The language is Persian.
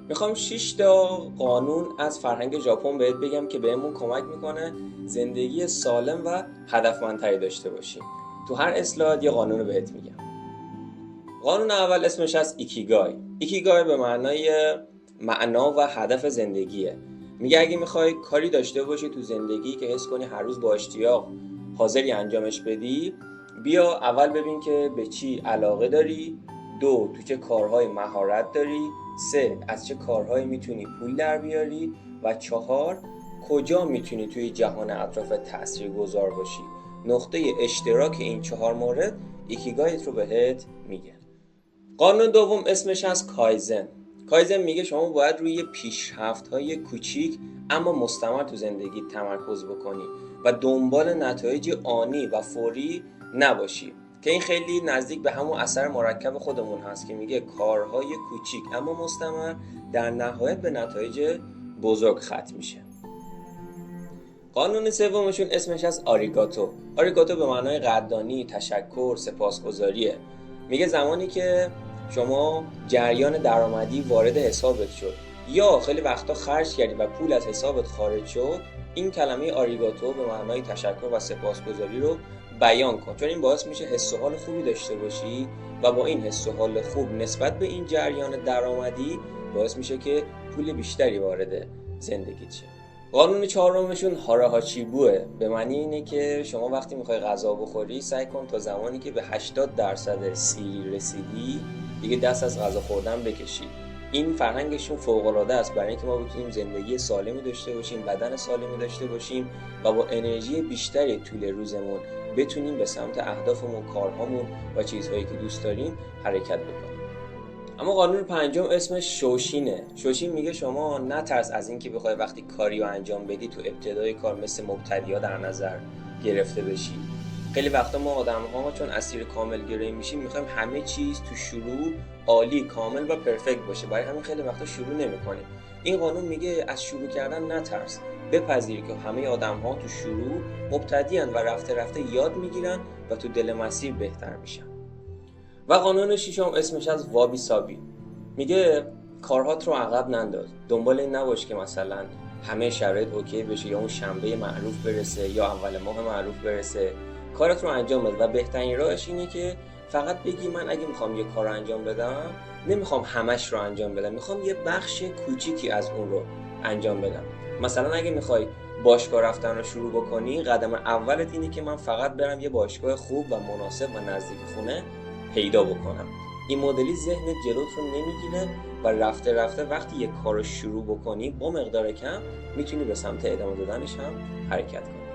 میخوام 6 تا قانون از فرهنگ ژاپن بهت بگم که بهمون کمک میکنه زندگی سالم و هدفمندتری داشته باشیم. تو هر اسلاید یه قانون رو بهت میگم. قانون اول اسمش از ایکیگای. ایکیگای به معنای معنا و هدف زندگیه. میگه اگه میخوای کاری داشته باشی تو زندگی که حس کنی هر روز با اشتیاق حاضری انجامش بدی، بیا اول ببین که به چی علاقه داری، 2 تو چه کارهای مهارت داری، 3 از چه کارهایی میتونی پول در بیاری و 4 کجا میتونی توی جهان اطراف تاثیرگذار باشی. نقطه اشتراک این 4 مورد ایکیگایت رو بهت میگه. قانون دوم اسمش از کایزن. کایزن میگه شما باید روی پیشرفت‌های کوچیک اما مستمر تو زندگی تمرکز بکنی و دنبال نتایج آنی و فوری نباشی، که این خیلی نزدیک به همون اثر مرکب خودمون هست که میگه کارهای کوچیک اما مستمر در نهایت به نتایج بزرگ ختم میشه. قانون سومشون اسمش از آریگاتو. آریگاتو به معنای قدردانی، تشکر، سپاسگزاریه. میگه زمانی که شما جریان درآمدی وارد حسابت شد یا خیلی وقتا خرج کردی و پول از حسابت خارج شد، این کلمه آریگاتو به معنای تشکر و سپاسگزاری رو بیان کن، چون این باعث میشه حس و حال خوبی داشته باشی و با این حس و حال خوب نسبت به این جریان درآمدی باعث میشه که پول بیشتری وارد زندگیت شه. قانون چهارمشون هاراهاچیبوه. به معنی اینه که شما وقتی میخوای غذا بخوری سعی کن تا زمانی که به 80% سیری رسیدی دیگه دست از غذا خوردن بکشی. این فرهنگشون فوق‌العاده است برای اینکه ما بتونیم زندگی سالمی داشته باشیم، بدن سالمی داشته باشیم و با انرژی بیشتری طول روزمون بتونیم به سمت اهدافمون، کارهامون و چیزهایی که دوست داریم حرکت بکنیم. اما قانون پنجم اسمش شوشینه. شوشین میگه شما نترس از اینکه بخوای وقتی کاری رو انجام بدی تو ابتدای کار مثل مبتدی‌ها در نظر گرفته بشی. خیلی وقتا ما آدم‌ها چون اسیر کامل گرایی میشیم میخوایم همه چیز تو شروع عالی، کامل و پرفکت باشه، برای همین خیلی وقتا شروع نمی‌کنیم. این قانون میگه از شروع کردن نترس، بپذیر که همه آدم‌ها تو شروع مبتدی‌اند و رفته رفته یاد میگیرن و تو دل مسیر بهتر میشن. و قانون ششم اسمش از وابی سابی. میگه کارهات رو عقب ننداز، دنبال این نباش که مثلا همه شرایط اوکی بشه یا اون شنبه معروف برسه یا اول ماه معروف برسه. کارت رو انجام بده و بهترین راهش اینه که فقط بگی من اگه میخوام یه کار رو انجام بدم نمیخوام همش رو انجام بدم، میخوام یه بخش کوچیکی از اون رو انجام بدم. مثلا اگه میخوای باشگاه رفتن رو شروع بکنی، قدم اولت اینه که من فقط برم یه باشگاه خوب و مناسب و نزدیک خونه پیدا بکنم. این مدلی ذهنت جلوت رو نمیگیره و رفته رفته وقتی یه کار رو شروع بکنی با مقدار کم میتونی به سمت ادامه دادنش هم حرکت کنی.